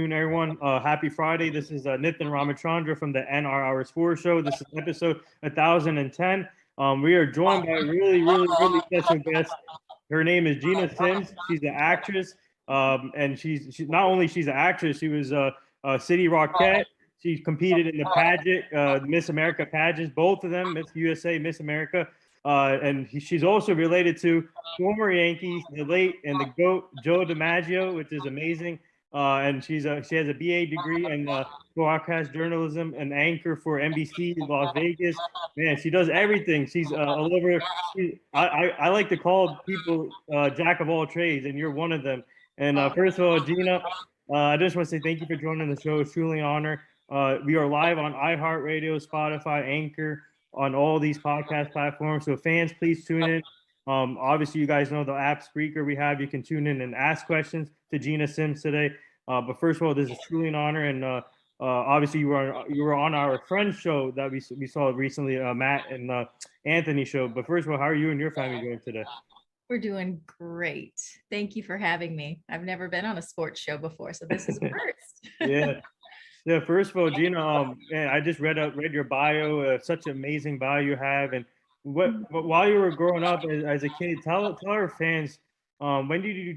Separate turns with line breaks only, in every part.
afternoon, everyone. Happy Friday. This is Nitin Ramachandra from the NRR Sports Show. This is episode 1010. We are joined by a really special guest. Her name is Gina Sims. She's an actress, and she's not only she's an actress. She was City Rockette. She competed in the pageant, Miss America pageants, both of them, Miss USA, Miss America. And she's also related to former Yankees, the late and the GOAT, Joe DiMaggio, which is amazing. And she has a BA degree in broadcast journalism and anchor for NBC in Las Vegas. Man, she does everything. She's all over. I like to call people jack of all trades, and you're one of them. And first of all, Gina, I just want to say thank you for joining the show. It's truly an honor. We are live on iHeartRadio, Spotify, Anchor, on all these podcast platforms. So fans, please tune in. Obviously, you guys know the app Spreaker we have. You can tune in and ask questions to Gina Sims today. But first of all, this is truly an honor. And obviously, you were on our friend's show that we saw recently, Matt and Anthony show. But first of all, how are you and your family doing today?
We're doing great. Thank you for having me. I've never been on a sports show before, so this is first.
Yeah. First of all, Gina, I just read your bio. Such an amazing bio you have. And while you were growing up as a kid, tell our fans, when did you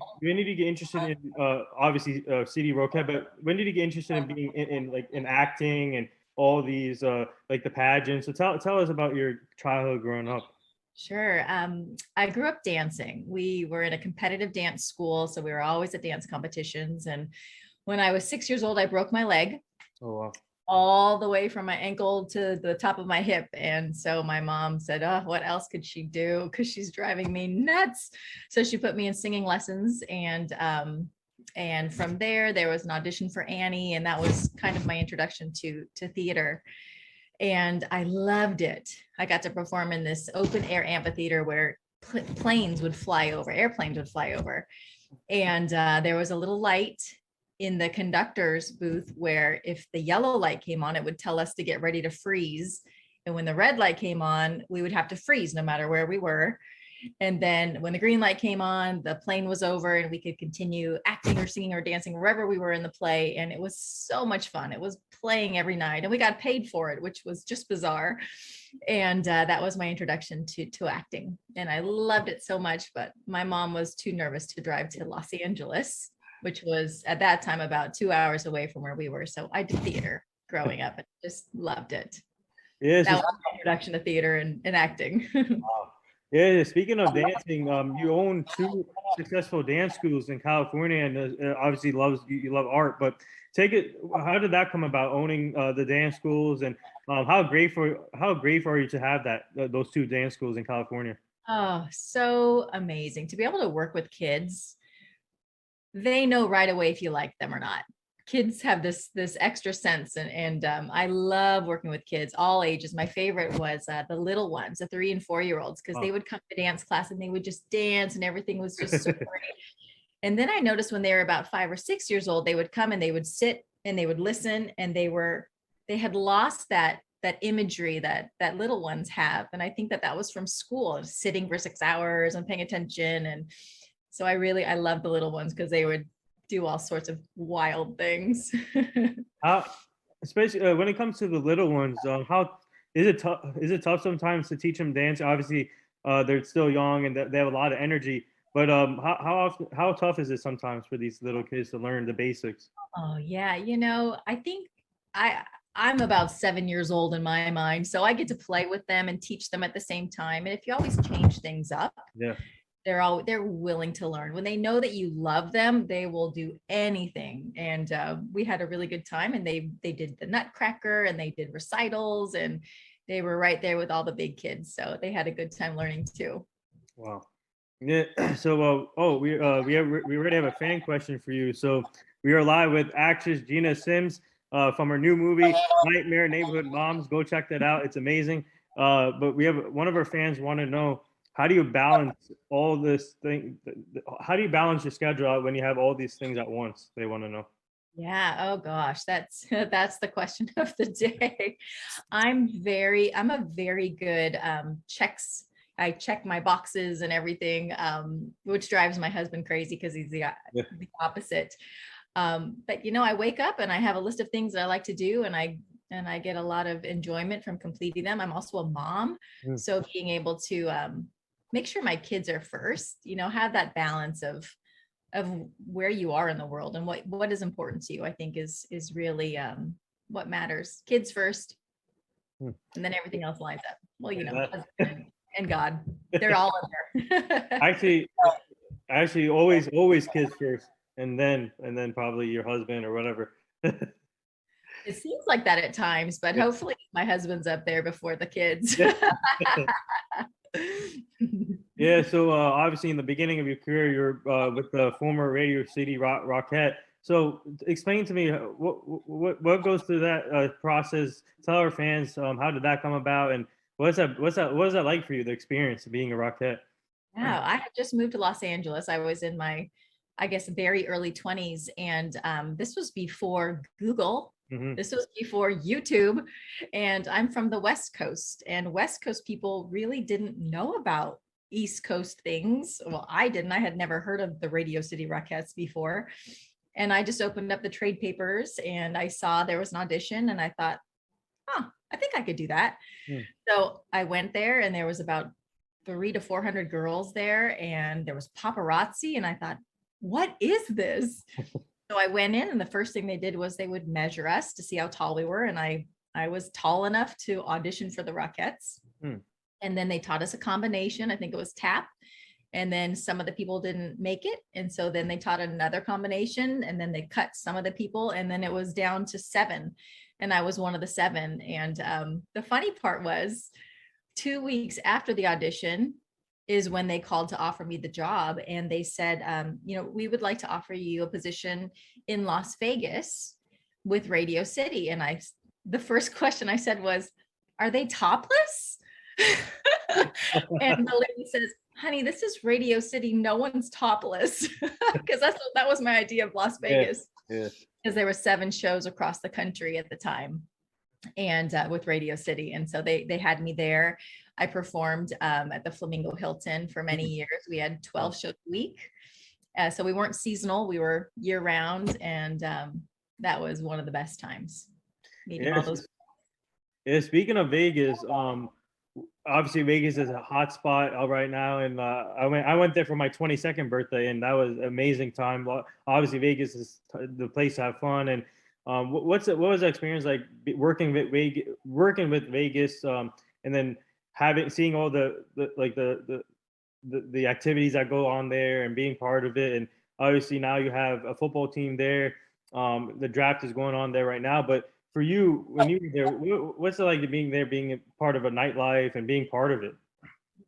get interested in obviously City Rockette, but when did you get interested in being in acting and all these like the pageants? So tell us about your childhood growing up.
Sure. I grew up dancing. We were in a competitive dance school, so we were always at dance competitions. And when I was 6 years old, I broke my leg.
Oh, wow.
All the way from my ankle to the top of my hip. And so my mom said, oh, what else could she do? Because she's driving me nuts. So she put me in singing lessons. And from there was an audition for Annie. And that was kind of my introduction to theater. And I loved it. I got to perform in this open air amphitheater where airplanes would fly over. And there was a little light in the conductor's booth where if the yellow light came on, it would tell us to get ready to freeze. And when the red light came on, we would have to freeze no matter where we were. And then when the green light came on, the plane was over and we could continue acting or singing or dancing wherever we were in the play. And it was so much fun. It was playing every night and we got paid for it, which was just bizarre. And that was my introduction to acting. And I loved it so much, but my mom was too nervous to drive to Los Angeles, which was at that time about 2 hours away from where we were. So I did theater growing up and just loved it.
Yeah,
that was my introduction to theater and acting.
Wow. Yeah, speaking of dancing, you own two successful dance schools in California, and obviously you love art. But how did that come about, owning the dance schools, and how grateful are you to have those two dance schools in California?
Oh, so amazing to be able to work with kids. They know right away if you like them or not. Kids have this extra sense, and I love working with kids, all ages. My favorite was the little ones, the 3 and 4 year olds, because they would come to dance class and they would just dance, and everything was just so great. And then I noticed when they were about 5 or 6 years old, they would come and they would sit and they would listen, and they had lost that imagery that little ones have, and I think that was from school, sitting for 6 hours and paying attention. And so I love the little ones because they would do all sorts of wild things.
Especially when it comes to the little ones, how is it tough? Is it tough sometimes to teach them dance? Obviously, they're still young and they have a lot of energy. But how tough is it sometimes for these little kids to learn the basics?
Oh yeah, I think I'm about 7 years old in my mind, so I get to play with them and teach them at the same time. And if you always change things up,
yeah,
they're willing to learn. When they know that you love them, they will do anything. And we had a really good time, and they did the Nutcracker and they did recitals, and they were right there with all the big kids. So they had a good time learning too.
Wow. Yeah. So we already have a fan question for you. So we are live with actress Gina Sims from her new movie Nightmare Neighborhood Moms. Go check that out. It's amazing. But we have one of our fans want to know, how do you balance all this thing? How do you balance your schedule out when you have all these things at once? They want to know.
Yeah. Oh gosh, that's the question of the day. I'm a very good checks. I check my boxes and everything, which drives my husband crazy because he's the opposite. But you know, I wake up and I have a list of things that I like to do, and I get a lot of enjoyment from completing them. I'm also a mom, so being able to make sure my kids are first, you know, have that balance of where you are in the world and what is important to you, I think is really what matters. Kids first, and then everything else lines up. Well, you know, husband and God, they're all in there.
Actually, always kids first, and then probably your husband or whatever.
It seems like that at times, but hopefully my husband's up there before the kids.
Yeah, so obviously in the beginning of your career, you're with the former Radio City Rockette. So explain to me what goes through that process. Tell our fans how did that come about, and what is that like for you, the experience of being a Rockette?
Yeah, I had just moved to Los Angeles. I was in my, I guess, very early 20s, and this was before Google. This was before YouTube, and I'm from the West Coast, and West Coast people really didn't know about East Coast things. Well, I didn't. I had never heard of the Radio City Rockettes before, and I just opened up the trade papers and I saw there was an audition, and I thought, oh, I think I could do that. So I went there, and there was about 300 to 400 girls there, and there was paparazzi, and I thought, what is this? So I went in, and the first thing they did was they would measure us to see how tall we were. And I was tall enough to audition for the Rockettes. And then they taught us a combination. I think it was tap. And then some of the people didn't make it. And so then they taught another combination, and then they cut some of the people, and then it was down to 7. And I was one of the 7. And the funny part was 2 weeks after the audition is when they called to offer me the job. And they said, you know, we would like to offer you a position in Las Vegas with Radio City. And the first question I said was, are they topless? And the lady says, honey, this is Radio City. No one's topless. Because that was my idea of Las Vegas. Because there were 7 shows across the country at the time, and with Radio City. And so they had me there. I performed at the Flamingo Hilton for many years. We had 12 shows a week. So we weren't seasonal, we were year round. And that was one of the best times. Meeting all those.
Yeah, speaking of Vegas, obviously Vegas is a hot spot right now. And I went there for my 22nd birthday, and that was an amazing time. Obviously Vegas is the place to have fun. And what was the experience like working with Vegas, and then seeing all the activities that go on there and being part of it? And obviously now you have a football team there. The draft is going on there right now, but for you, when you were there, what's it like being there, being a part of a nightlife and being part of it?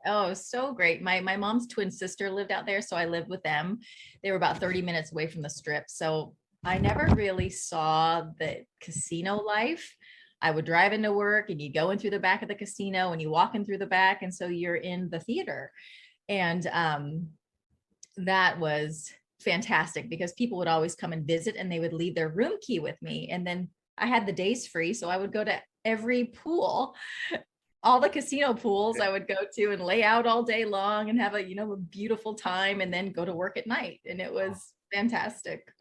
Oh, it was so great. My mom's twin sister lived out there, so I lived with them. They were about 30 minutes away from the Strip, so I never really saw the casino life. I would drive into work, and you go in through the back of the casino, and you walk in through the back, and so you're in the theater. And that was fantastic because people would always come and visit, and they would leave their room key with me. And then I had the days free, so I would go to every pool, all the casino pools I would go to and lay out all day long and have a beautiful time, and then go to work at night. And it was fantastic.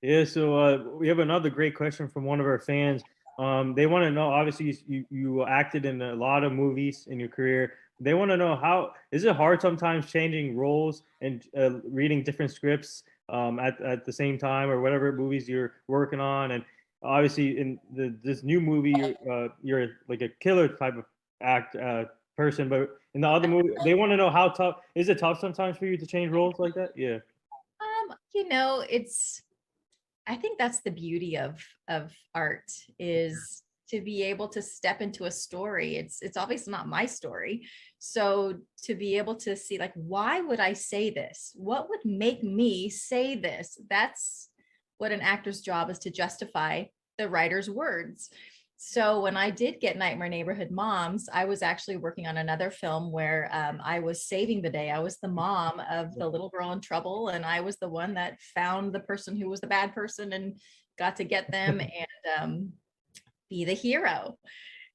Yeah, so we have another great question from one of our fans. They want to know, obviously you acted in a lot of movies in your career. They want to know, how is it hard sometimes changing roles and reading different scripts at the same time, or whatever movies you're working on? And obviously in this new movie, you're like a killer type of person, but in the other movie, they want to know how tough is it sometimes for you to change roles like that? Yeah.
I think that's the beauty of art, is to be able to step into a story. It's obviously not my story. So to be able to see, like, why would I say this? What would make me say this? That's what an actor's job is, to justify the writer's words. So when I did get Nightmare Neighborhood Moms, I was actually working on another film where I was saving the day. I was the mom of the little girl in trouble, and I was the one that found the person who was the bad person and got to get them and be the hero.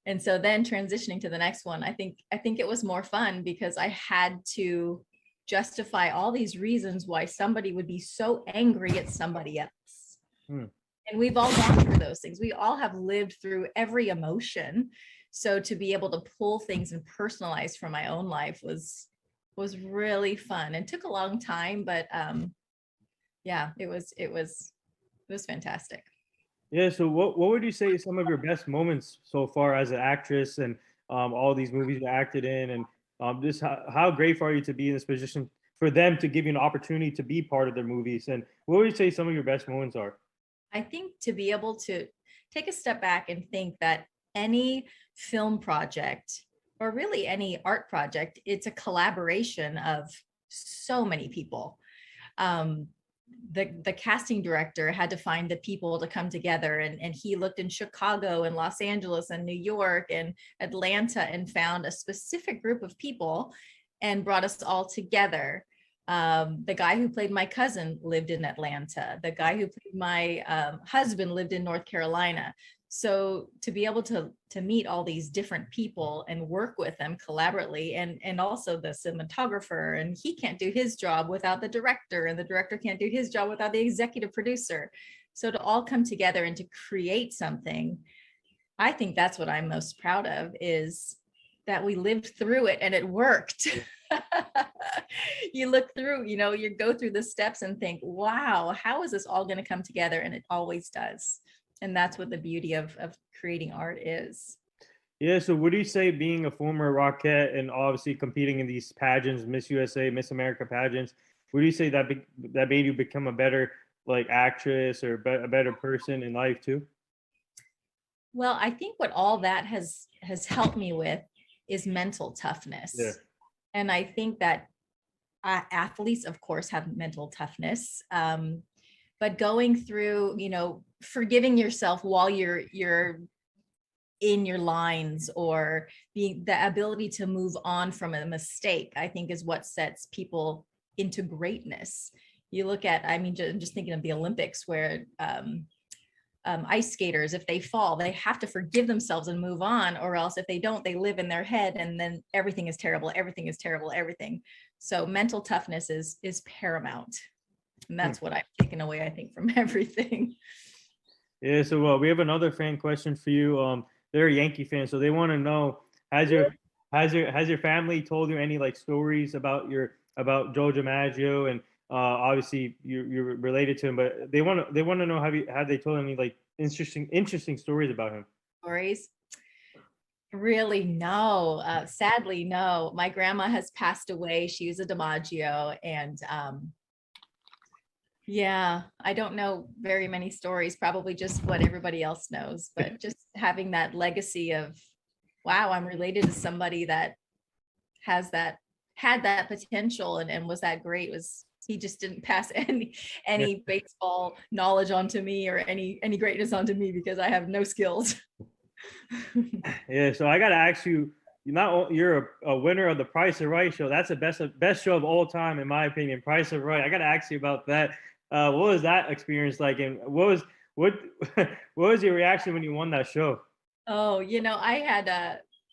And so then transitioning to the next one, I think it was more fun because I had to justify all these reasons why somebody would be so angry at somebody else.
Hmm.
And we've all gone through those things. We all have lived through every emotion. So to be able to pull things and personalize from my own life was really fun and took a long time, but yeah, it was fantastic.
Yeah. So what would you say is some of your best moments so far as an actress and all these movies you acted in, and just how grateful are you to be in this position for them to give you an opportunity to be part of their movies? And what would you say some of your best moments are?
I think to be able to take a step back and think that any film project or really any art project, it's a collaboration of so many people. Um, the casting director had to find the people to come together, and he looked in Chicago and Los Angeles and New York and Atlanta and found a specific group of people and brought us all together. The guy who played my cousin lived in Atlanta. The guy who played my husband lived in North Carolina. So to be able to meet all these different people and work with them collaboratively, and also the cinematographer, and he can't do his job without the director, and the director can't do his job without the executive producer. So to all come together and to create something, I think that's what I'm most proud of, is that we lived through it and it worked. You look through, you go through the steps and think, wow, how is this all going to come together? And it always does. And that's what the beauty of creating art is.
Yeah, so would you say being a former Rockette and obviously competing in these pageants, Miss USA, Miss America pageants, would you say that that made you become a better like actress or a better person in life too?
Well, I think what all that has helped me with is mental
Yeah.
toughness. And I think that athletes, of course, have mental toughness. But going through, forgiving yourself while you're in your lines, or being the ability to move on from a mistake, I think is what sets people into greatness. You look at, I mean, just thinking of the Olympics, where ice skaters, if they fall, they have to forgive themselves and move on, or else if they don't, they live in their head, and then everything is terrible, everything is terrible, everything. So mental toughness is paramount. And that's what I've taken away, I think, from everything.
Yeah, so we have another fan question for you. They're a Yankee fan, so they want to know, has your family told you any like stories about Joe DiMaggio, and obviously you're related to him, but they want to know, have they told any like interesting stories about him?
Stories? Really, no. Sadly, no. My grandma has passed away. She was a DiMaggio, and yeah, I don't know very many stories, probably just what everybody else knows, but just having that legacy of, wow, I'm related to somebody that had that potential, and was that great. Was he just didn't pass any baseball knowledge onto me, or any greatness onto me, because I have no skills.
Yeah, so I gotta ask you. You're a winner of the Price of Right show. That's the best show of all time, in my opinion. Price of Right. I gotta ask you about that. What was that experience like, and what what was your reaction when you won that show?
Oh, I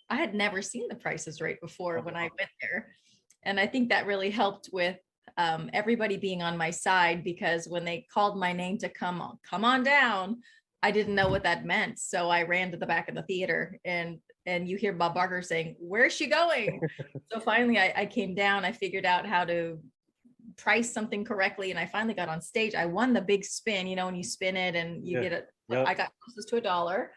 had never seen The Price is Right before when I went there. And I think that really helped with everybody being on my side, because when they called my name to come on down, I didn't know what that meant. So I ran to the back of the theater, and you hear Bob Barker saying, "Where's she going?" So finally I came down, I figured out how to price something correctly, and I finally got on stage. I won the big spin, when you spin it and you get it.
Yep.
I got closest to $1.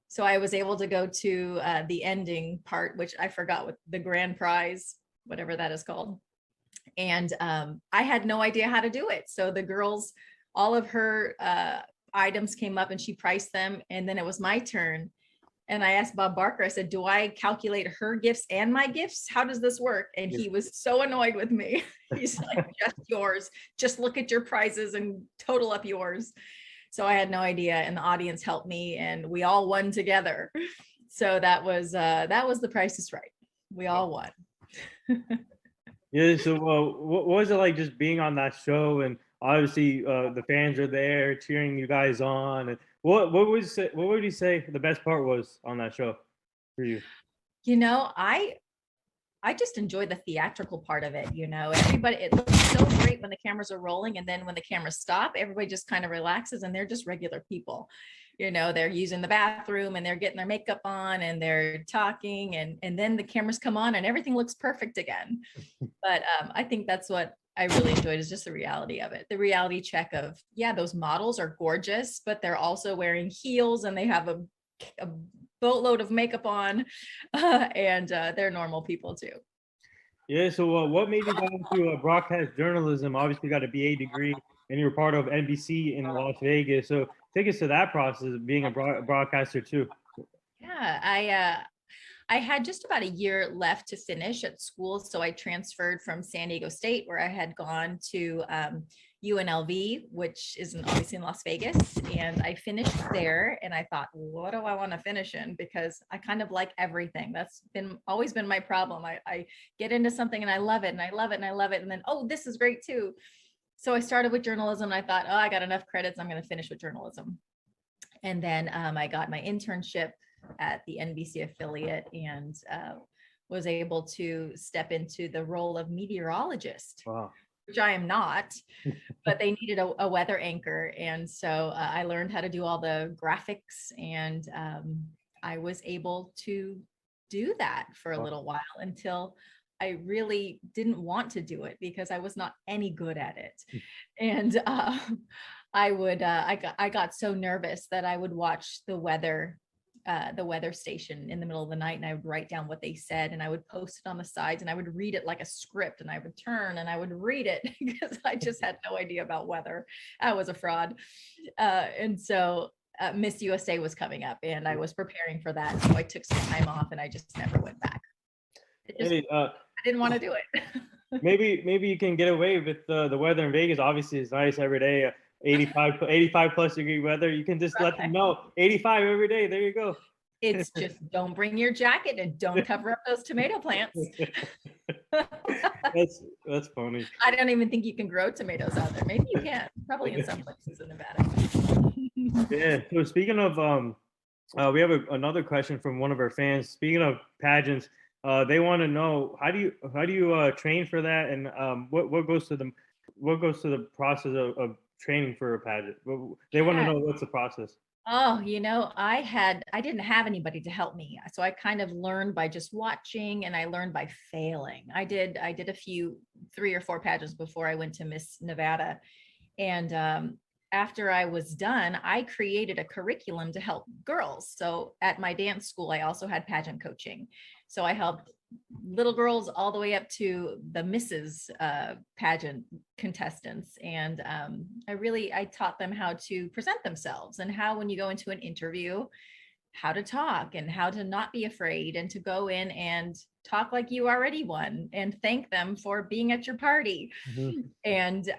So I was able to go to the ending part, which I forgot what the grand prize, whatever that is called. And I had no idea how to do it. So the girls, all of her items came up and she priced them. And then it was my turn. And I asked Bob Barker, I said, do I calculate her gifts and my gifts? How does this work? And he was so annoyed with me. He's like, just yours. Just look at your prizes and total up yours. So I had no idea. And the audience helped me, and we all won together. So that was The Price is Right. We all won.
Yeah. So what was it like just being on that show, and obviously the fans are there cheering you guys on, and what would you say the best part was on that show for you?
I just enjoy the theatrical part of it. Everybody, it looks so great great when the cameras are rolling. And then when the cameras stop, everybody just kind of relaxes and they're just regular people. You know, they're using the bathroom and they're getting their makeup on and they're talking, and then the cameras come on and everything looks perfect again. But I think that's what I really enjoyed, is just the reality of it. The reality check of, yeah, those models are gorgeous, but they're also wearing heels and they have a boatload of makeup on, and they're normal people too.
Yeah. So what made you go into broadcast journalism? Obviously, you got a BA degree, and you're part of NBC in Las Vegas. So take us to that process of being a broadcaster too.
Yeah, I had just about a year left to finish at school. So I transferred from San Diego State, where I had gone, to UNLV, which is obviously in Las Vegas. And I finished there and I thought, what do I want to finish in? Because I kind of like everything. That's always been my problem. I get into something and I love it and I love it and I love it. And then, oh, this is great too. So I started with journalism and I thought, oh, I got enough credits, I'm going to finish with journalism. And then I got my internship at the NBC affiliate and was able to step into the role of meteorologist.
Wow.
Which I am not, but they needed a weather anchor. And so I learned how to do all the graphics, and I was able to do that for a little while until I really didn't want to do it because I was not any good at it. And I got so nervous that I would watch the weather station in the middle of the night, and I would write down what they said and I would post it on the sides and I would read it like a script, and I would turn and I would read it because I just had no idea about weather. I was a fraud. And so Miss USA was coming up and I was preparing for that. So I took some time off and I just never went back. I didn't want to do it.
maybe you can get away with the weather in Vegas. Obviously, it's nice every day. 85 plus degree weather. You can just let them know 85 every day. There you go.
It's just, don't bring your jacket and don't cover up those tomato plants.
That's funny.
I don't even think you can grow tomatoes out there. Maybe you can, probably in some places in Nevada.
Yeah. So speaking of, we have another question from one of our fans. Speaking of pageants, they want to know how do you train for that, and what goes to the process of training for a pageant? They want to know what's the process.
Oh, I didn't have anybody to help me. So I kind of learned by just watching, and I learned by failing. I did a few 3 or 4 pageants before I went to Miss Nevada. And after I was done, I created a curriculum to help girls. So at my dance school, I also had pageant coaching. So I helped little girls all the way up to the Mrs. Pageant contestants. And I taught them how to present themselves, and how, when you go into an interview, how to talk and how to not be afraid, and to go in and talk like you already won and thank them for being at your party. Mm-hmm. And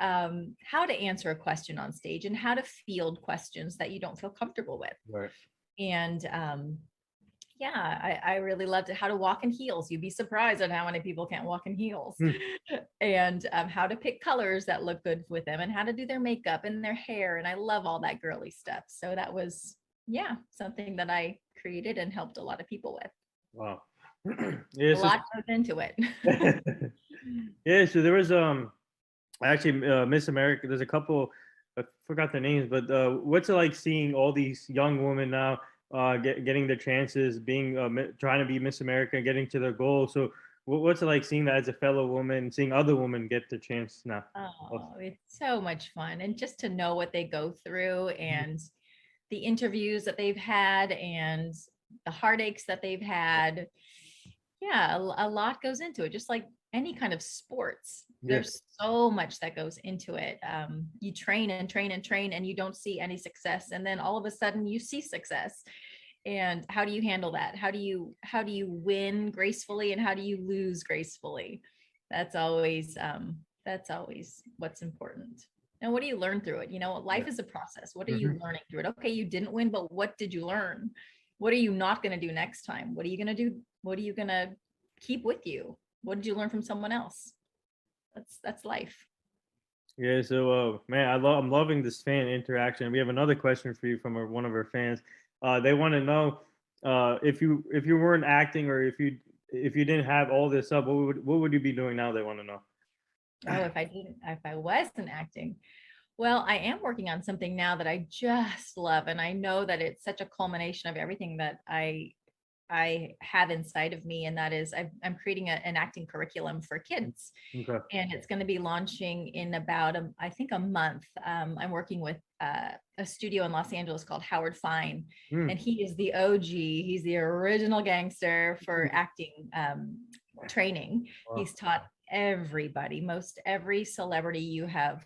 how to answer a question on stage, and how to field questions that you don't feel comfortable with.
Right.
And I really loved it. How to walk in heels. You'd be surprised at how many people can't walk in heels. And how to pick colors that look good with them, and how to do their makeup and their hair. And I love all that girly stuff. So that was, something that I created and helped a lot of people with.
Wow.
A lot goes into it.
Yeah. So there was actually Miss America. There's a couple, I forgot their names, but what's it like seeing all these young women now getting their chances, being trying to be Miss America, getting to their goal? So what's it like seeing that as a fellow woman, seeing other women get the chance now?
Oh, it's so much fun. And just to know what they go through, and the interviews that they've had, and the heartaches that they've had. Yeah, a lot goes into it, just like any kind of sports. There's so much that goes into it. You train and train and train, and you don't see any success, and then all of a sudden you see success. And how do you handle that? How do you win gracefully, and how do you lose gracefully? That's always what's important. And what do you learn through it? Life is a process. What are you learning through it? Okay, you didn't win, but what did you learn? What are you not going to do next time? What are you going to do? What are you going to keep with you? What did you learn from someone else? That's life.
Yeah. So, man, I'm loving this fan interaction. We have another question for you from one of our fans. They want to know if you weren't acting, or if you didn't have all this up, what would you be doing now? They want to know.
Oh, if I wasn't acting. Well, I am working on something now that I just love. And I know that it's such a culmination of everything that I have inside of me. And that is I'm creating an acting curriculum for kids.
Okay.
And it's going to be launching in about, I think, a month. I'm working with a studio in Los Angeles called Howard Fine.
Mm.
And he is the OG. He's the original gangster for acting training.
Wow.
He's taught everybody, most every celebrity you have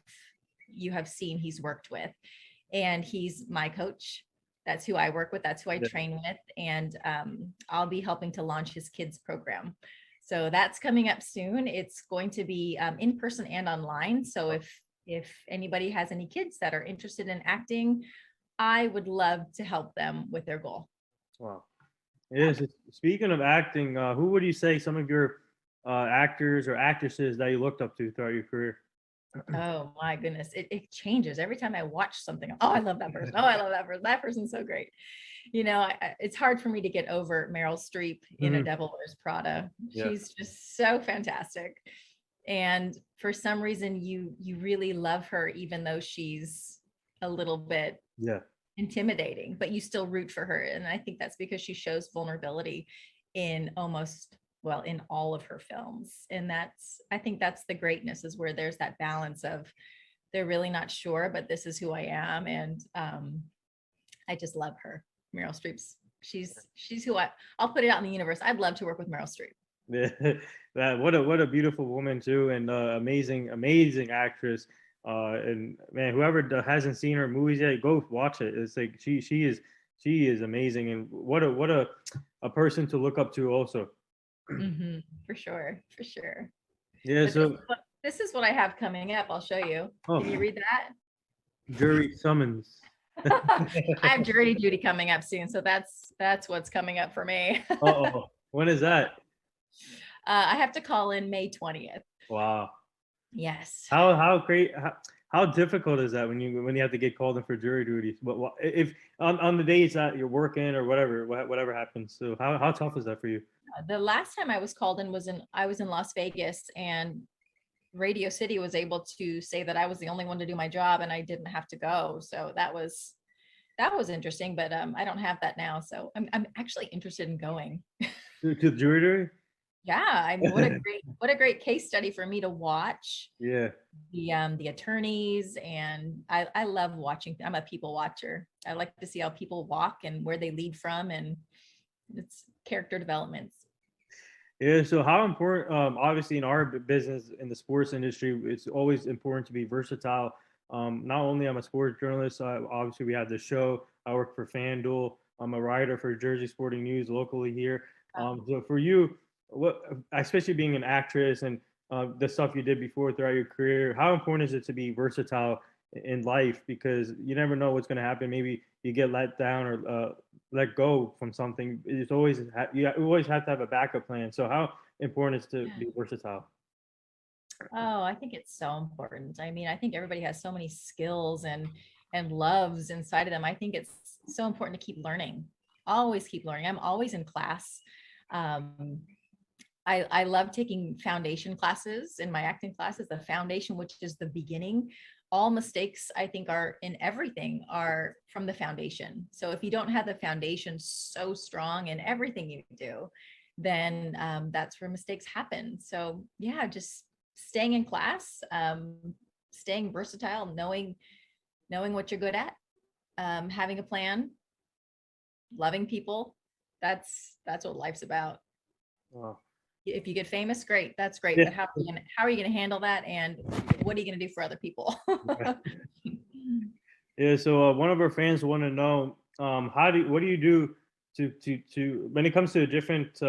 seen he's worked with. And he's my coach. That's who I work with. That's who I train with. And I'll be helping to launch his kids program. So that's coming up soon. It's going to be in person and online. So if anybody has any kids that are interested in acting, I would love to help them with their goal.
Wow. Yes. Speaking of acting, who would you say some of your actors or actresses that you looked up to throughout your career?
Oh my goodness. It changes every time I watch something. Oh, I love that person. Oh, I love that person. That person's so great. You know, it's hard for me to get over Meryl Streep in A Devil Wears Prada.
Yeah.
She's just so fantastic. And for some reason you really love her, even though she's a little bit intimidating, but you still root for her. And I think that's because she shows vulnerability in in all of her films. And I think that's the greatness, is where there's that balance of they're really not sure, but this is who I am. And I just love her. Meryl Streep's, she's who I'll put it out in the universe. I'd love to work with Meryl Streep.
Yeah, what a beautiful woman too, and amazing actress. And man, whoever hasn't seen her movies yet, go watch it. It's like she is amazing, and what a person to look up to also.
Mm-hmm. For sure.
Yeah.
But
So
this is what I have coming up. I'll show you. Can you read that?
Jury summons.
I have jury duty coming up soon, so that's what's coming up for me.
Oh, when is that?
I have to call in May 20th.
Wow.
Yes.
How great? How difficult is that when you have to get called in for jury duty? But if on the days that you're working or whatever happens? So how tough is that for you?
The last time I was called in I was in Las Vegas, and Radio City was able to say that I was the only one to do my job and I didn't have to go. So that was interesting, but I don't have that now. So I'm actually interested in going.
To the jury duty?
Yeah, I mean, what a great case study for me to watch.
Yeah.
The attorneys, and I love watching. I'm a people watcher. I like to see how people walk and where they lead from, and it's character developments.
Yeah. So how important? Obviously, in our business in the sports industry, it's always important to be versatile. Not only I'm a sports journalist, obviously we have the show. I work for FanDuel. I'm a writer for Jersey Sporting News locally here. So for you, especially being an actress and the stuff you did before throughout your career, how important is it to be versatile in life? Because you never know what's going to happen. Maybe you get let down or let go from something. It's always you always have to have a backup plan. So how important is to be versatile?
Oh, I think it's so important. I mean, I think everybody has so many skills and loves inside of them. I think it's so important to keep learning. Always keep learning. I'm always in class. I love taking foundation classes in my acting classes. The foundation, which is the beginning. All mistakes, I think, are in everything are from the foundation. So if you don't have the foundation so strong in everything you do, then that's where mistakes happen. So yeah, just staying in class, staying versatile, knowing what you're good at, having a plan, loving people. That's what life's about.
Wow.
If you get famous, great. That's great. Yeah. But how are you gonna handle that? And what are you gonna do for other people?
Yeah. So one of our fans want to know, what do you do to when it comes to different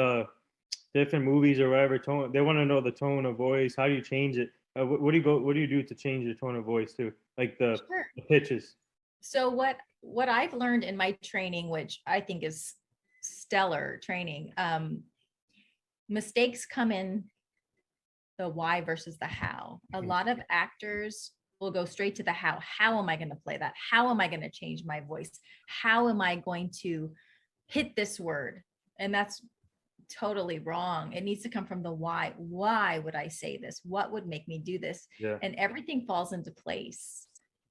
movies or whatever tone? They want to know the tone of voice. How do you change it? What do you do to change your tone of voice too? Like the pitches.
So what I've learned in my training, which I think is stellar training, mistakes come in the why versus the how. A lot of actors will go straight to the how. How am I going to play that? How am I going to change my voice? How am I going to hit this word? And that's, totally wrong. It needs to come from the why. Why would I say this? What would make me do this?
Yeah.
And everything falls into place.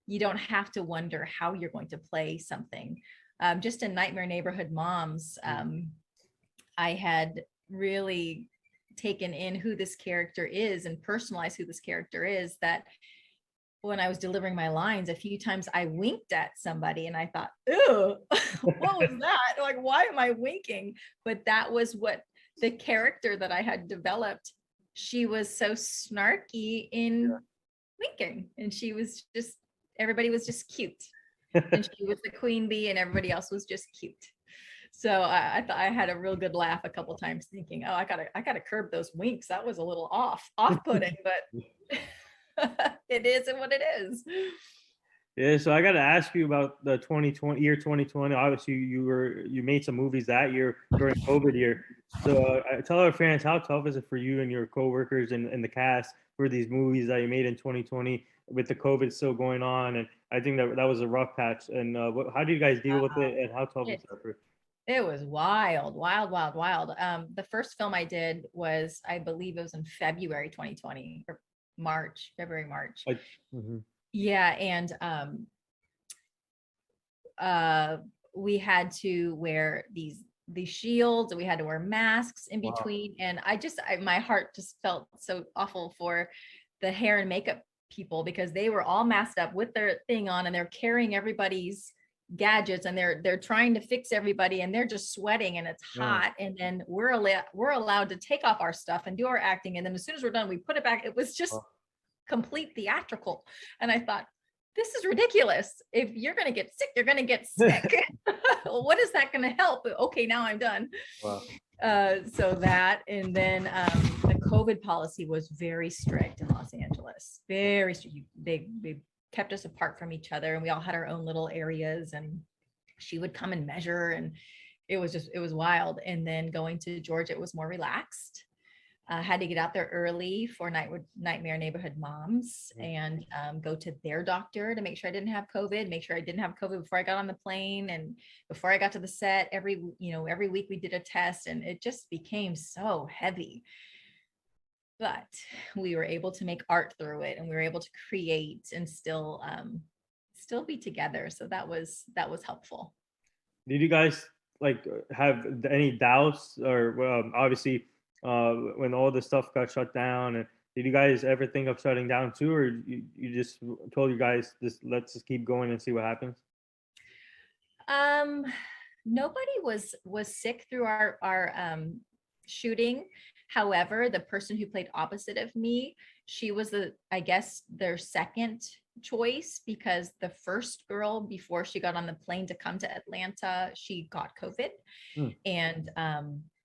You don't have to wonder how you're going to play something. Just in Nightmare Neighborhood Moms, I had really taken in who this character is and personalized who this character is, that when I was delivering my lines, a few times I winked at somebody and I thought, ew, what was that? Like, why am I winking? But that was what the character that I had developed. She was so snarky in winking, and she was just, everybody was just cute. And she was the queen bee and everybody else was just cute. So I thought I had a real good laugh a couple times thinking, oh, I gotta curb those winks. That was a little off-putting, but it is and what it is.
Yeah, so I got to ask you about the 2020. Obviously, you made some movies that year during COVID year. So tell our fans, how tough is it for you and your coworkers and the cast for these movies that you made in 2020 with the COVID still going on? And I think that was a rough patch. And how do you guys deal with it? And how tough is that for?
It was wild. The first film I did was, I believe it was in February 2020 or February, March. Yeah. And we had to wear these shields, and we had to wear masks in between. And my heart just felt so awful for the hair and makeup people, because they were all masked up with their thing on, and they're carrying everybody's gadgets, and they're trying to fix everybody, and they're just sweating, and it's hot. And then we're allowed to take off our stuff and do our acting, and then as soon as we're done, we put it back. It was just complete theatrical. And I thought, this is ridiculous. If you're going to get sick, you're going to get sick. What is that going to help? Okay, now I'm done. So that, and then the COVID policy was very strict in Los Angeles. Very strict. They kept us apart from each other, and we all had our own little areas, and she would come and measure, and it was wild. And then going to Georgia, it was more relaxed. Had to get out there early for Nightmare Neighborhood Moms, and go to their doctor to make sure I didn't have COVID, make sure I didn't have COVID before I got on the plane. And before I got to the set, every week we did a test, and it just became so heavy. But we were able to make art through it, and we were able to create and still be together. So that was helpful.
Did you guys have any doubts, or obviously when all the stuff got shut down, and did you guys ever think of shutting down too, or you just told you guys, let's just keep going and see what happens?
Nobody was sick through our shooting. However, the person who played opposite of me, she was I guess their second choice, because the first girl, before she got on the plane to come to Atlanta, she got COVID. And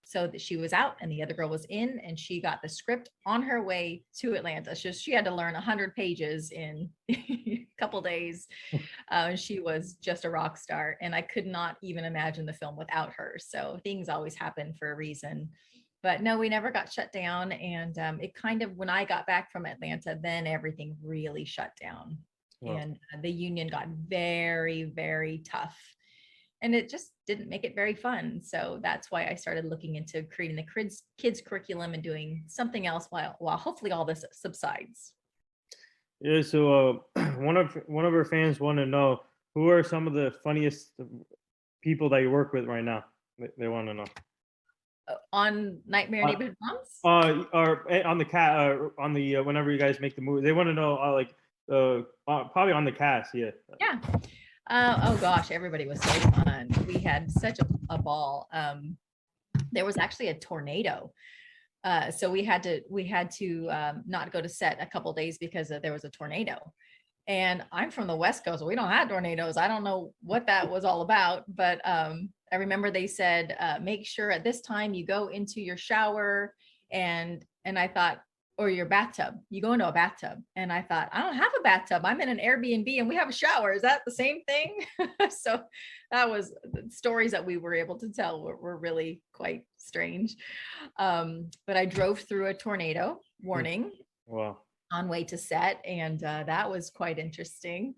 so that she was out and the other girl was in, and she got the script on her way to Atlanta. She had to learn 100 pages in a couple days. She was just a rock star, and I could not even imagine the film without her. So things always happen for a reason. But no, we never got shut down. And it kind of, when I got back from Atlanta, then everything really shut down. And the union got very, very tough. And it just didn't make it very fun. So that's why I started looking into creating the kids curriculum and doing something else while hopefully all this subsides.
Yeah. So one of our fans want to know, who are some of the funniest people that you work with right now? They want to know.
On Nightmare Neighborhood Moms?
Or on the cat, on the whenever you guys make the movie, they want to know probably on the cast. Yeah.
Oh gosh, everybody was so fun. We had such a ball. There was actually a tornado, so we had to not go to set a couple days because there was a tornado. And I'm from the West Coast, so we don't have tornadoes. I don't know what that was all about, but I remember they said, make sure at this time you go into your shower, and I thought, or your bathtub, you go into a bathtub. And I thought, I don't have a bathtub. I'm in an Airbnb and we have a shower. Is that the same thing? So that was the stories that we were able to tell were really quite strange. But I drove through a tornado warning.
Wow.
On way to set. And that was quite interesting.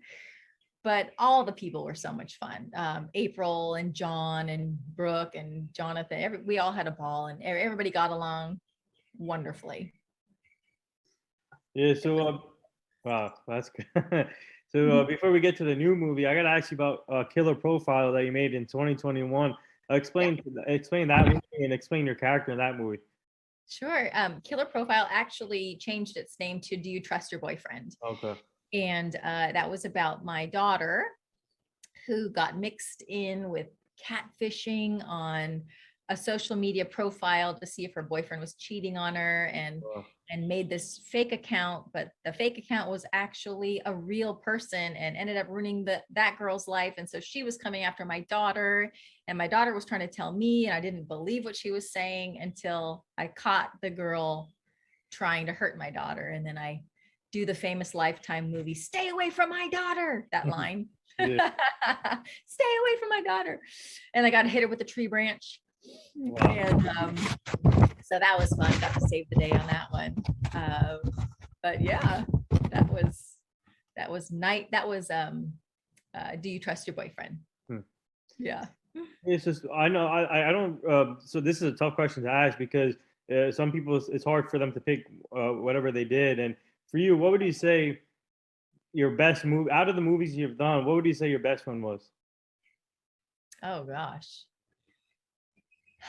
but all the people were so much fun. April and John and Brooke and Jonathan, we all had a ball, and everybody got along wonderfully.
Yeah. So, wow, that's good. So before we get to the new movie, I gotta ask you about Killer Profile that you made in 2021. Explain that movie and explain your character in that movie.
Sure. Killer Profile actually changed its name to Do You Trust Your Boyfriend?
Okay.
And that was about my daughter who got mixed in with catfishing on a social media profile to see if her boyfriend was cheating on her, and
Wow.
made this fake account, but the fake account was actually a real person and ended up ruining that girl's life. And so she was coming after my daughter, and my daughter was trying to tell me, and I didn't believe what she was saying until I caught the girl trying to hurt my daughter. And then I do the famous Lifetime movie, "Stay away from my daughter," that line.
Yeah.
"Stay away from my daughter." And I got to hit her with a tree branch.
Wow.
And so that was fun. Got to save the day on that one. But yeah, that was Do You Trust Your Boyfriend? Yeah.
It's just I know I don't. So this is a tough question to ask because some people it's hard for them to pick whatever they did. And for you, what would you say your best movie out of the movies you've done? What would you say your best one was?
Oh gosh.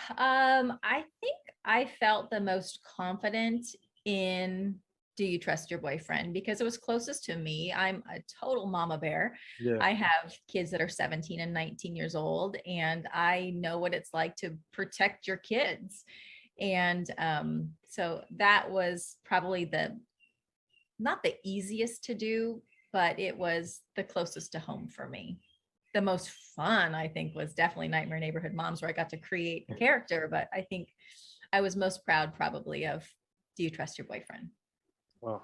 I think I felt the most confident in Do You Trust Your Boyfriend because it was closest to me. I'm a total mama bear.
Yeah.
I have kids that are 17 and 19 years old, and I know what it's like to protect your kids. And so that was probably not the easiest to do, but it was the closest to home for me. The most fun, I think, was definitely Nightmare Neighborhood Moms, where I got to create a character. But I think I was most proud probably of Do You Trust Your Boyfriend?
Wow.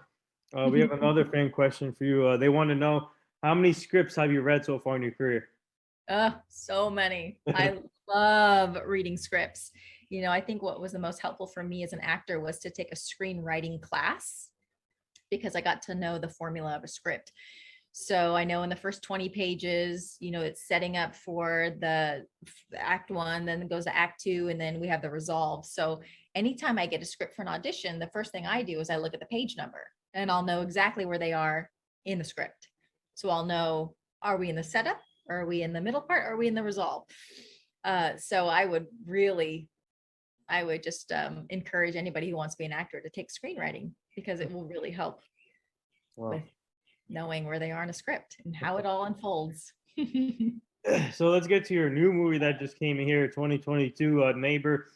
We have another fan question for you. They want to know how many scripts have you read so far in your career?
So many. I love reading scripts. I think what was the most helpful for me as an actor was to take a screenwriting class because I got to know the formula of a script. So I know in the first 20 pages, it's setting up for the act one, then it goes to act two, and then we have the resolve. So anytime I get a script for an audition, the first thing I do is I look at the page number and I'll know exactly where they are in the script. So I'll know, are we in the setup? Or are we in the middle part? Or are we in the resolve? So I would just encourage anybody who wants to be an actor to take screenwriting because it will really help with knowing where they are in a script and how it all unfolds.
So let's get to your new movie that just came in here, 2022, Neighbor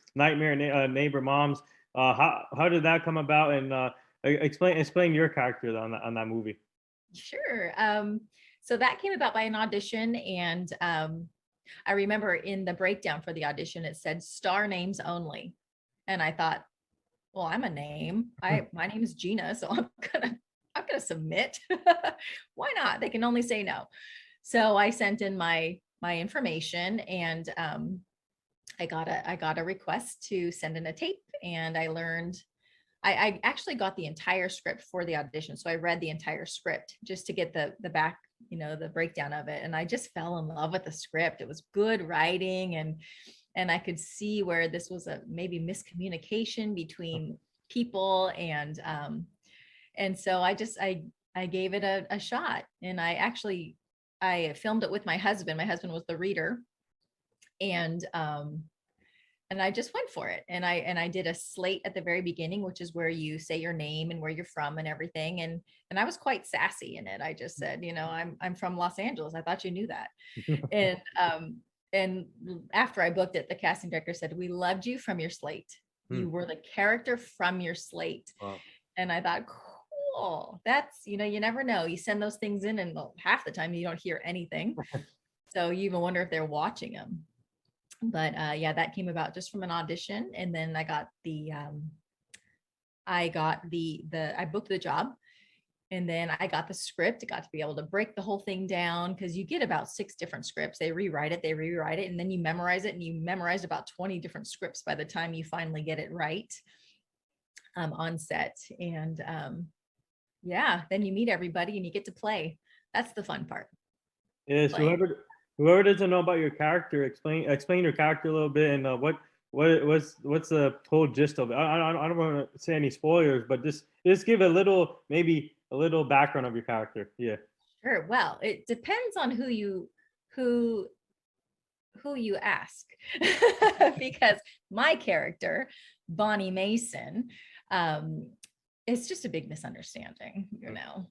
Moms. How did that come about? And explain your character on that movie.
Sure. So that came about by an audition, and I remember in the breakdown for the audition it said star names only, and I thought, well, I'm a name. My name is Gina, so I'm gonna submit. Why not? They can only say no. So I sent in my information, and I got a request to send in a tape, and I learned. I actually got the entire script for the audition, so I read the entire script just to get the back, the breakdown of it, and I just fell in love with the script. It was good writing, and I could see where this was a maybe miscommunication between people, and so I gave it a shot, and I filmed it with my husband. My husband was the reader, and I just went for it. And I did a slate at the very beginning, which is where you say your name and where you're from and everything. And I was quite sassy in it. I just said, I'm from Los Angeles. I thought you knew that. And after I booked it, the casting director said, "We loved you from your slate. You were the character from your slate."
Wow.
And I thought, cool. That's, you never know. You send those things in, and half the time you don't hear anything. So you even wonder if they're watching them. But yeah, that came about just from an audition. And then I got I booked the job, and then I got the script. I got to be able to break the whole thing down because you get about 6 different scripts. They rewrite it, and then you memorize it, and you memorize about 20 different scripts by the time you finally get it right on set. And yeah, then you meet everybody and you get to play. That's the fun part.
Yes,
Like,
whoever doesn't know about your character, explain your character a little bit, and what's the whole gist of it. I don't want to say any spoilers, but just give a little, maybe a little background of your character. Yeah.
sure. Well, it depends on who who you ask. Because my character, Bonnie Mason, um, it's just a big misunderstanding, you know.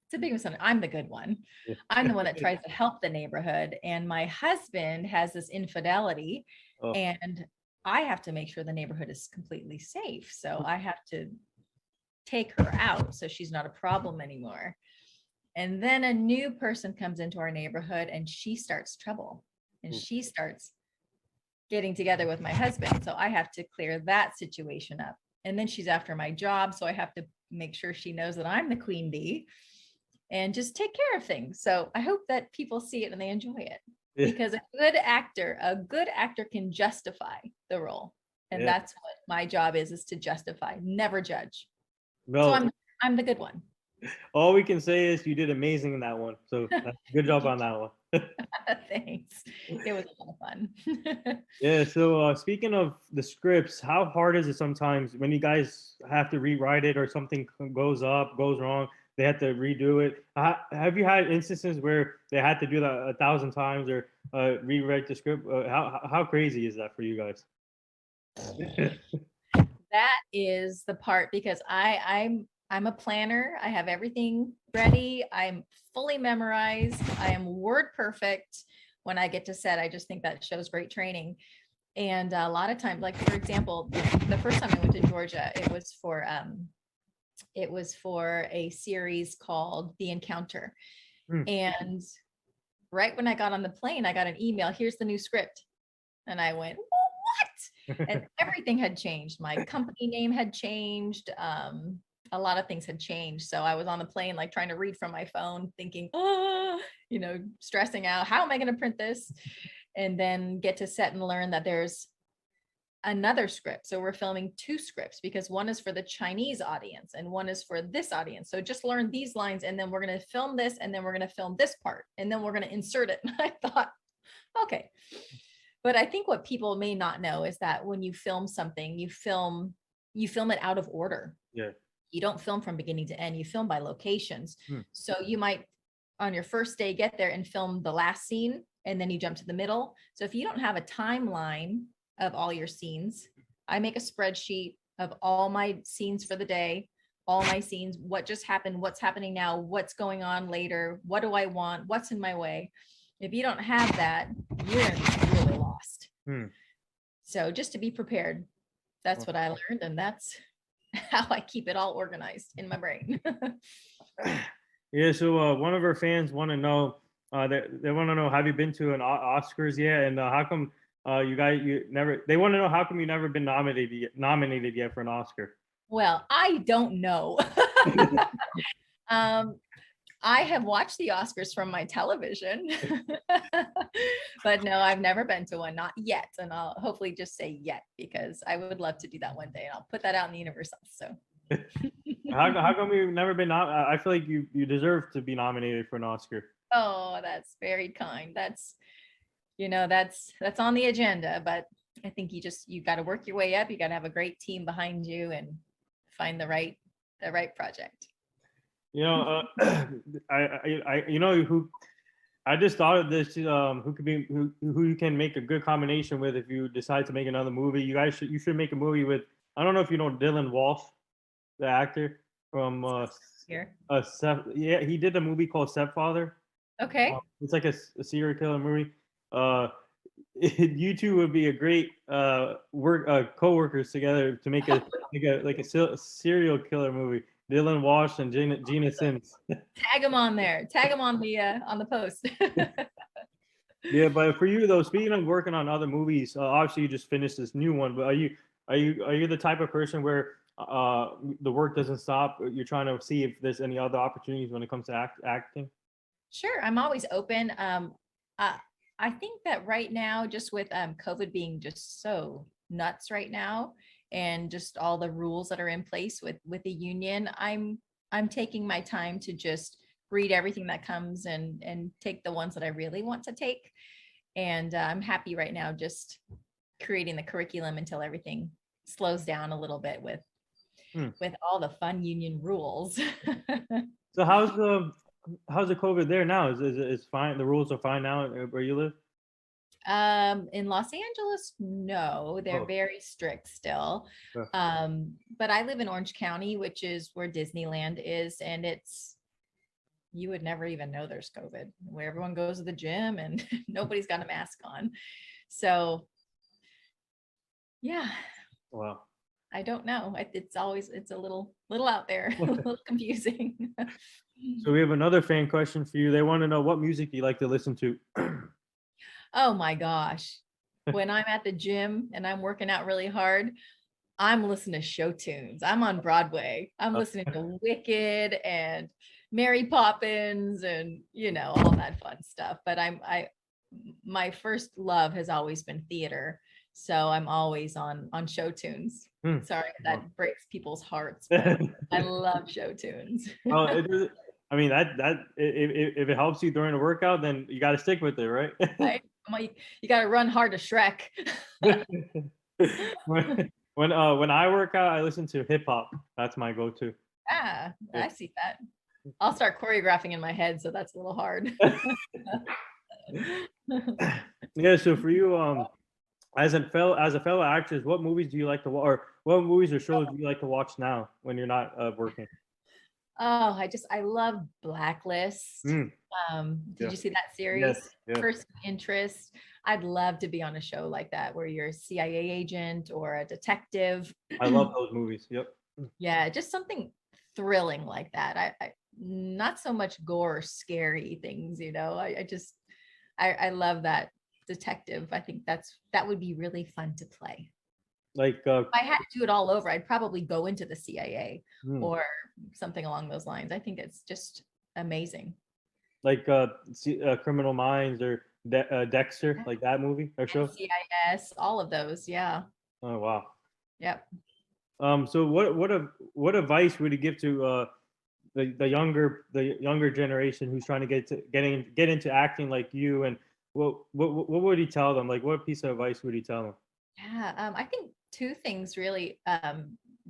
It's a big misunderstanding. I'm the good one.
Yeah.
I'm the one that tries to help the neighborhood. And my husband has this infidelity,
Oh.
and I have to make sure the neighborhood is completely safe. So I have to take her out so she's not a problem anymore. And then a new person comes into our neighborhood and she starts trouble, and she starts getting together with my husband. So I have to clear that situation up. And then she's after my job. So I have to make sure she knows that I'm the queen bee and just take care of things. So I hope that people see it and they enjoy it,
Yeah.
because a good actor can justify the role. And
Yeah.
that's what my job is to justify, never judge. So
Well,
I'm the good one.
all we can say is you did amazing in that one. So good job on that one.
Thanks. It was a lot of fun.
Yeah. So speaking of the scripts, how hard is it sometimes when you guys have to rewrite it or something goes wrong, they have to redo it? Have you had instances where they had to do that 1,000 times or rewrite the script? How crazy is that for you guys?
That is the part, because I'm a planner. I have everything ready. I'm fully memorized. I am word perfect. When I get to set, I just think that shows great training. And a lot of times, like for example, the first time I went to Georgia, it was for a series called The Encounter.
Hmm.
And right when I got on the plane, I got an email, here's the new script. And I went, what? And everything had changed. My company name had changed. A lot of things had changed. So I was on the plane, like trying to read from my phone, thinking, oh, you know, stressing out. How am I going to print this? And then get to set and learn that there's another script. So we're filming two scripts, because one is for the Chinese audience and one is for this audience. So just learn these lines, and then we're going to film this, and then we're going to film this part, and then we're going to insert it. And I thought, okay. But I think what people may not know is that when you film something, you film it out of order.
Yeah.
You don't film from beginning to end. You film by locations.
Hmm.
So you might, on your first day, get there and film the last scene, and then you jump to the middle. So if you don't have a timeline of all your scenes, I make a spreadsheet of all my scenes for the day, all my scenes, what just happened, what's happening now, what's going on later, what do I want, what's in my way. If you don't have that, you're really lost.
Hmm.
So just to be prepared, that's what I learned, and that's how I keep it all organized in my brain.
Yeah. So one of our fans want to know, they want to know, have you been to an Oscars yet? And how come you never? They want to know how come you never been nominated yet for an Oscar.
Well, I don't know. I have watched the Oscars from my television, but no, I've never been to one, not yet. And I'll hopefully just say yet, because I would love to do that one day, and I'll put that out in the universe also.
How come you've never been I feel like you deserve to be nominated for an Oscar.
Oh, that's very kind. That's, you know, that's on the agenda, but I think you got to work your way up. You got to have a great team behind you and find the right project.
You know, you know who I just thought of this. Who could be who you can make a good combination with if you decide to make another movie. You should make a movie with. I don't know if you know Dylan Walsh, the actor from
Here.
Yeah, he did a movie called Stepfather.
Okay.
It's like a serial killer movie. You two would be a great co-workers together to make a serial killer movie. Dylan Walsh and Gina Sims.
Tag them on there. Tag them on the post.
Yeah, but for you though, speaking of working on other movies, obviously you just finished this new one. But are you the type of person where the work doesn't stop? You're trying to see if there's any other opportunities when it comes to acting.
Sure, I'm always open. I think that right now, just with COVID being just so nuts right now, and just all the rules that are in place with the union, I'm taking my time to just read everything that comes and take the ones that I really want to take. And I'm happy right now just creating the curriculum until everything slows down a little bit with all the fun union rules.
So how's the COVID there now? Is fine? The rules are fine now where you live?
In Los Angeles, no, they're very strict still.
Yeah.
But I live in Orange County, which is where Disneyland is, and you would never even know there's COVID, where everyone goes to the gym and nobody's got a mask on. So yeah.
Wow.
I don't know. It's a little out there, a little confusing.
So we have another fan question for you. They want to know what music you like to listen to.
Oh my gosh. When I'm at the gym and I'm working out really hard, I'm listening to show tunes. I'm on Broadway. I'm listening to Wicked and Mary Poppins and, all that fun stuff. But my first love has always been theater. So I'm always on show tunes. Sorry, that breaks people's hearts, but I love show tunes.
Well, I mean, that if it helps you during the workout, then you got to stick with it, right?
You got to run hard to Shrek.
when I work out, I listen to hip hop. That's my go-to.
Yeah. I see that. I'll start choreographing in my head, so that's a little hard.
Yeah. So for you, as a fellow actress, what movies do you like to watch, or what movies or shows do you like to watch now when you're not working?
Oh, I love Blacklist. Did
Yeah.
you see that series?
Yes. Yeah.
First Interest. I'd love to be on a show like that where you're a CIA agent or a detective.
I love those movies. Yep.
Yeah, just something thrilling like that. I not so much gore, scary things, I love that detective. I think that would be really fun to play.
Like
if I had to do it all over, I'd probably go into the CIA or something along those lines. I think it's just amazing.
Like Criminal Minds or Dexter, like that movie or show.
CIS, all of those. Yeah.
Oh wow.
Yep.
So what advice would you give to the younger generation who's trying to get into acting like you, and what would he tell them? Like, what piece of advice would he tell them?
Yeah, I think two things really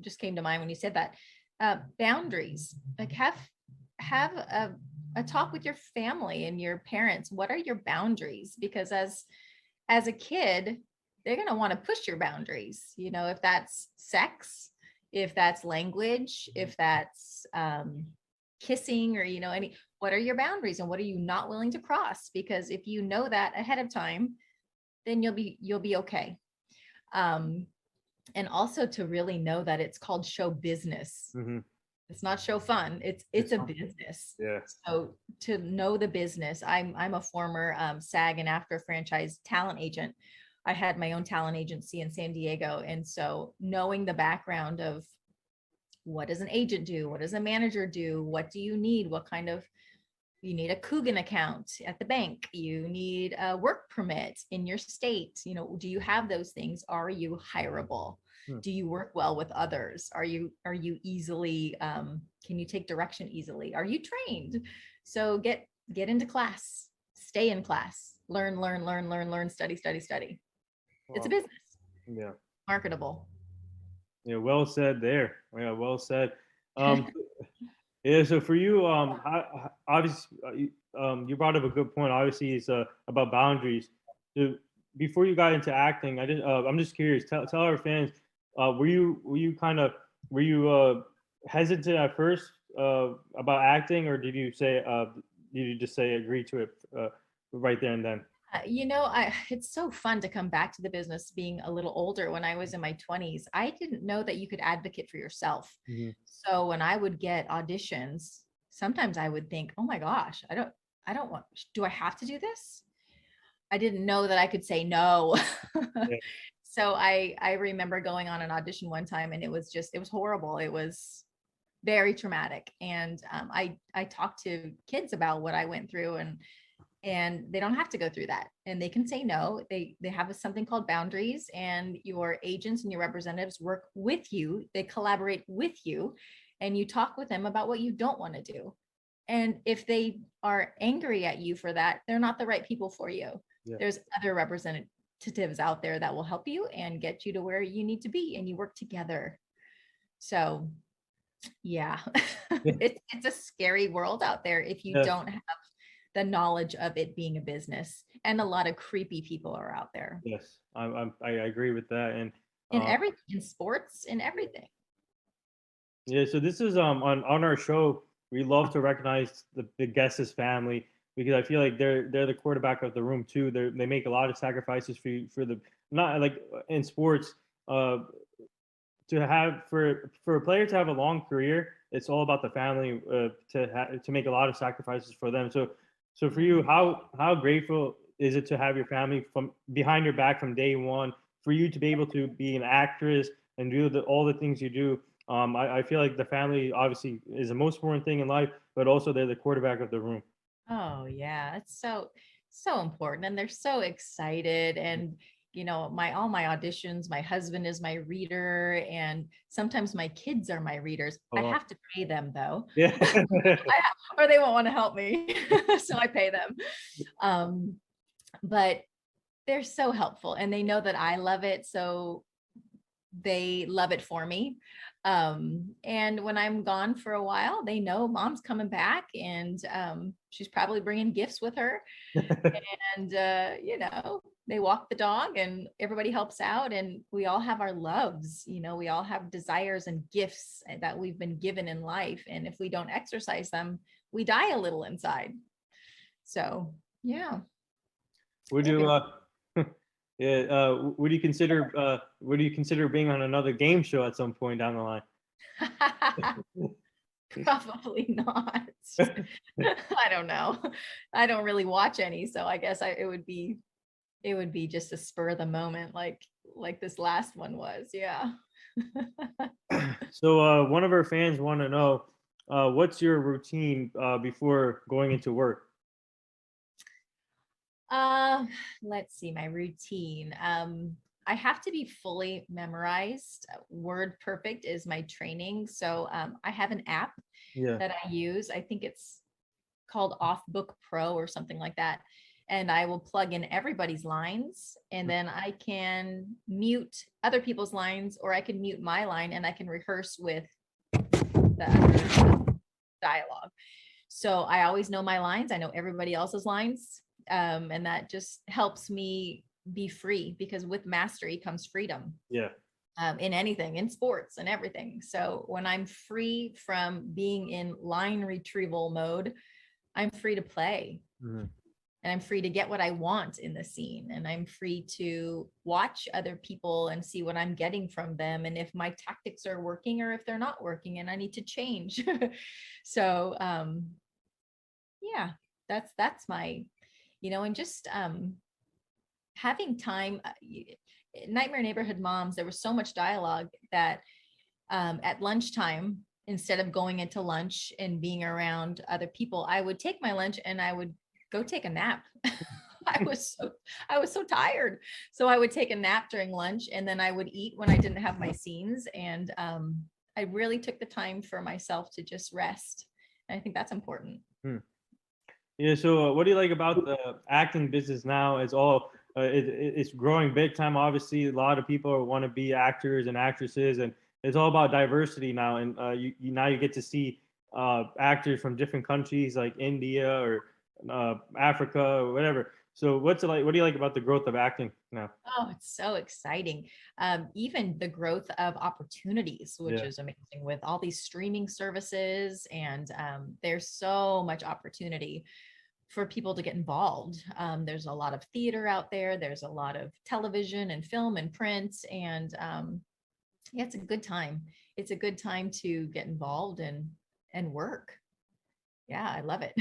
just came to mind when you said that. Boundaries, like have a talk with your family and your parents. What are your boundaries? Because as a kid, they're going to want to push your boundaries, if that's sex, if that's language, if that's kissing, or what are your boundaries and what are you not willing to cross? Because if you know that ahead of time, then you'll be okay. And also to really know that it's called show business. It's not show fun. It's a business.
Yeah.
So to know the business, I'm a former SAG and AFTRA franchise talent agent. I had my own talent agency in San Diego. And so knowing the background of what does an agent do? What does a manager do? What do you need? You need a Coogan account at the bank. You need a work permit in your state. Do you have those things? Are you hireable? Do you work well with others? Are you easily, can you take direction easily? Are you trained? So get into class, stay in class, learn, study. Wow. It's a business.
Yeah.
Marketable.
Yeah. Well said there. Yeah. Well said. Yeah. So for you, obviously, you brought up a good point. Obviously, it's about boundaries. So before you got into acting, I'm just curious. Tell our fans, were you hesitant at first about acting, or did you just say agree to it right there and then?
It's so fun to come back to the business being a little older. When I was in my 20s, I didn't know that you could advocate for yourself. So when I would get auditions, sometimes I would think, oh my gosh, do I have to do this? I didn't know that I could say no. Yeah. So I remember going on an audition one time and it was horrible. It was very traumatic. And I talked to kids about what I went through, and they don't have to go through that, and they can say no. They have something called boundaries, and your agents and your representatives work with you. They collaborate with you, and you talk with them about what you don't want to do. And if they are angry at you for that, they're not the right people for you.
Yeah.
There's other representatives out there that will help you and get you to where you need to be, and you work together. So yeah,
Yeah.
it's a scary world out there if you
Yeah.
don't have the knowledge of it being a business, and a lot of creepy people are out there
Yes, I agree with that. And
in everything, in sports, in everything.
yeah, so this is on our show, we love to recognize the guests' family, because I feel like they're the quarterback of the room too. They make a lot of sacrifices for the, not like in sports, uh to have, for a player to have a long career, it's all about the family, to make a lot of sacrifices for them. So for you, how grateful is it to have your family from behind your back from day one, for you to be able to be an actress and do all the things you do? I feel like the family obviously is the most important thing in life, but also they're the quarterback of the room.
Oh yeah, it's so important, and they're so excited. And all my auditions, my husband is my reader, and sometimes my kids are my readers.
Oh,
I
wow.
have to pay them though,
Yeah.
or they won't want to help me. So I pay them. But they're so helpful, and they know that I love it, so they love it for me. And when I'm gone for a while, they know mom's coming back, and she's probably bringing gifts with her. And they walk the dog, and everybody helps out, and we all have our loves. We all have desires and gifts that we've been given in life, and if we don't exercise them, we die a little inside. So yeah.
Would you yeah, would you consider being on another game show at some point down the line?
Probably not. I don't know. I don't really watch any, so I guess it would be just a spur of the moment, like this last one was. Yeah.
So one of our fans want to know, what's your routine before going into work?
Uh, let's see, my routine. I have to be fully memorized. Word perfect is my training. So I have an app
Yeah.
that I use. I think it's called Off Book Pro or something like that. And I will plug in everybody's lines, and then I can mute other people's lines, or I can mute my line, and I can rehearse with the other dialogue. So I always know my lines. I know everybody else's lines. And that just helps me be free, because with mastery comes freedom.
Yeah.
In anything, in sports and everything. So when I'm free from being in line retrieval mode, I'm free to play.
Mhm.
And I'm free to get what I want in the scene. And I'm free to watch other people and see what I'm getting from them, and if my tactics are working or if they're not working and I need to change. So yeah, that's my, and just having time. Nightmare Neighborhood Moms, there was so much dialogue that at lunchtime, instead of going into lunch and being around other people, I would take my lunch and I would go take a nap. I was so tired. So I would take a nap during lunch, and then I would eat when I didn't have my scenes. And I really took the time for myself to just rest. And I think that's important.
Hmm. Yeah. So what do you like about the acting business now? It's growing big time. Obviously, a lot of people want to be actors and actresses, and it's all about diversity now. And now you get to see actors from different countries like India or Africa or whatever. So what's it like? What do you like about the growth of acting now?
Oh, it's so exciting. Even the growth of opportunities, which
Yeah.
is amazing with all these streaming services. And there's so much opportunity for people to get involved. There's a lot of theater out there. There's a lot of television and film and print. And yeah, it's a good time. It's a good time to get involved and work. Yeah, I love it.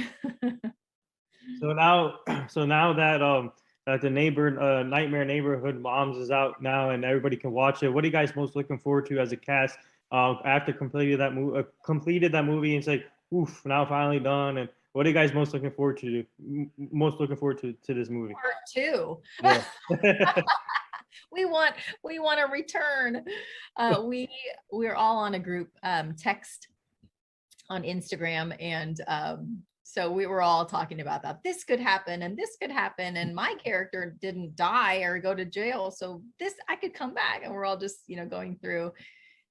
So now, so now that the Nightmare Neighborhood Moms is out now and everybody can watch it, what are you guys most looking forward to as a cast after completed that movie, and it's like, oof, now finally done? And what are you guys most looking forward to? Most looking forward to this movie?
Part two.
Yeah.
we want a return. We're all on a group text on Instagram. And so we were all talking about that. This could happen and this could happen. And my character didn't die or go to jail. So I could come back. And we're all just, going through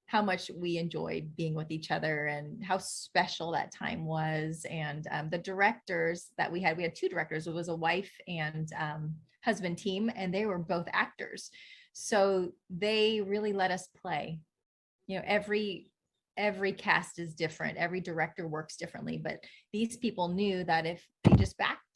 how much we enjoyed being with each other and how special that time was. And the directors that we had 2 directors. It was a wife and husband team, and they were both actors. So they really let us play. Every cast is different. Every director works differently, but these people knew that if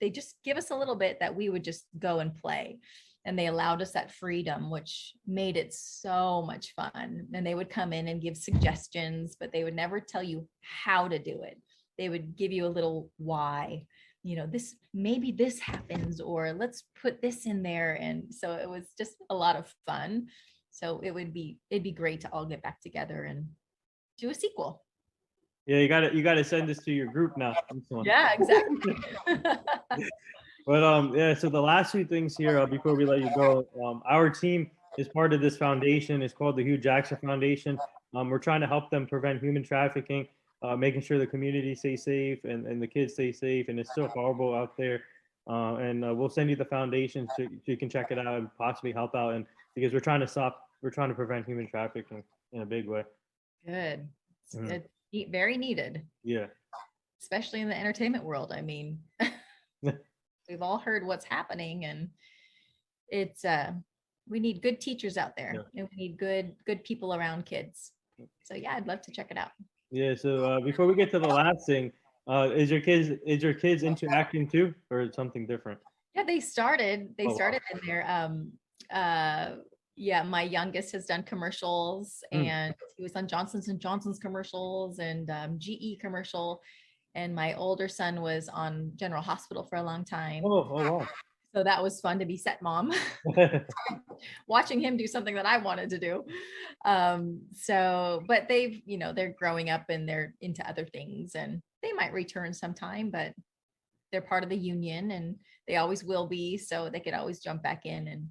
they just give us a little bit, that we would just go and play. And they allowed us that freedom, which made it so much fun. And they would come in and give suggestions, but they would never tell you how to do it. They would give you a little why, maybe this happens, or let's put this in there. And so it was just a lot of fun. So it'd be great to all get back together and do a sequel.
Yeah, you gotta send this to your group now.
Yeah, exactly.
But yeah, so the last few things here before we let you go, our team is part of this foundation. It's called the Hugh Jackson Foundation. We're trying to help them prevent human trafficking, making sure the community stays safe and the kids stay safe. And it's still horrible out there. And we'll send you the foundation so you can check it out and possibly help out. And because we're trying to prevent human trafficking in a big way.
Good. It's very needed.
Yeah.
Especially in the entertainment world. I mean, we've all heard what's happening, and it's we need good teachers out there, and we need good people around kids. So yeah, I'd love to check it out.
Yeah. So before we get to the last thing, is your kids into acting too, or something different?
Yeah, they started in there. Yeah, my youngest has done commercials, and he was on Johnson's & Johnson's commercials and GE commercial. And my older son was on General Hospital for a long time.
Oh wow.
So that was fun to be set mom, watching him do something that I wanted to do. But they're growing up and they're into other things, and they might return sometime, but they're part of the union and they always will be. So they could always jump back in and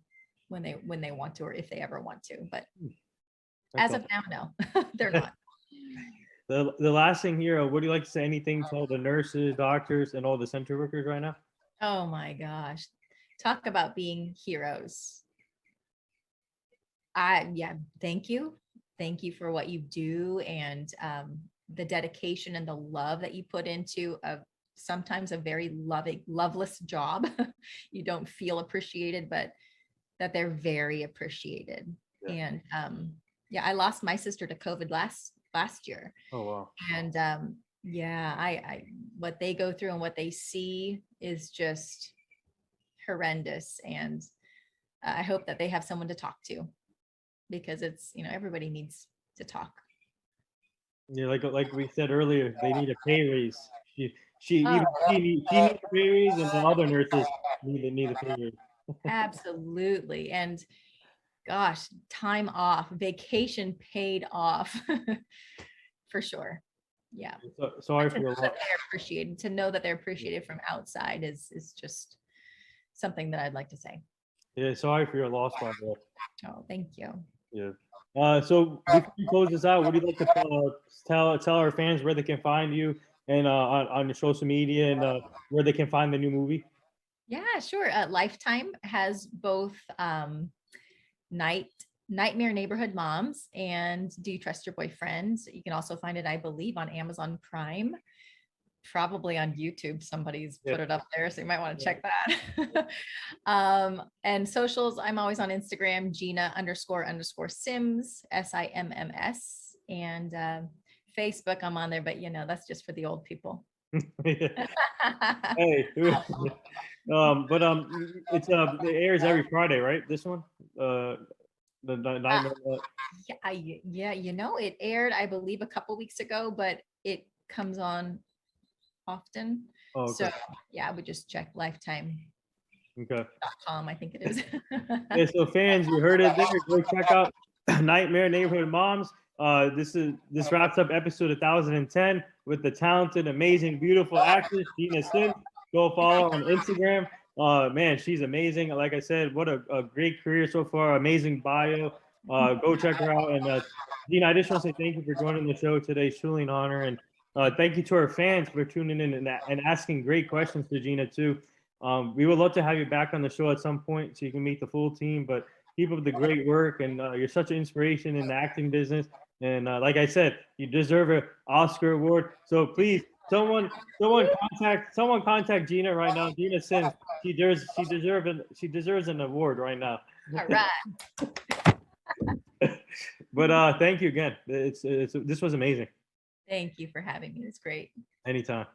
when they want to, or if they ever want to, but as of now, no, they're not.
The last thing here, would you like to say anything to all the nurses, doctors, and all the center workers right now?
Oh my gosh. Talk about being heroes. Thank you. Thank you for what you do, and the dedication and the love that you put into sometimes a very loveless job. You don't feel appreciated, but that they're very appreciated. Yeah. And I lost my sister to COVID last year.
Oh wow.
And I what they go through and what they see is just horrendous. And I hope that they have someone to talk to, because it's, everybody needs to talk.
Yeah, like we said earlier, they need a pay raise. She needs a pay raise, and the other nurses need a pay raise.
Absolutely. And gosh, time off, vacation paid off for sure. Yeah.
Sorry for
they're appreciated. To know that they're appreciated from outside is just something that I'd like to say.
Yeah, sorry for your loss, by the way.
Oh, thank you.
Yeah. So before we close this out, would you like to tell our fans where they can find you and on your social media and where they can find the new movie?
Yeah, sure. Lifetime has both Nightmare Neighborhood Moms and Do You Trust Your Boyfriend? You can also find it, I believe, on Amazon Prime, probably on YouTube. Somebody's put it up there, so you might want to check that. And socials, I'm always on Instagram, Gina__Sims, SIMMS, and Facebook, I'm on there, but that's just for the old people.
Hey. But it airs every Friday, right? This one, the Nightmare.
It aired, I believe, a couple weeks ago, but it comes on often. Oh, okay. So I would just check Lifetime.com, I think it is.
Yeah, so fans, you heard it there. Go check out Nightmare Neighborhood Moms. This wraps up episode 1010 with the talented, amazing, beautiful actress Gina Sims. Go follow her on Instagram. Man, she's amazing. Like I said, what a great career so far. Amazing bio. Go check her out. And Gina, I just want to say thank you for joining the show today. It's truly an honor. And Thank you to our fans for tuning in and asking great questions to Gina too. We would love to have you back on the show at some point so you can meet the full team. But keep up the great work, and you're such an inspiration in the acting business. And like I said, you deserve an Oscar award. So please, someone contact Gina right now. Gina Sims. She deserves an award right now.
All right.
But thank you again. This was amazing.
Thank you for having me. It's great.
Anytime.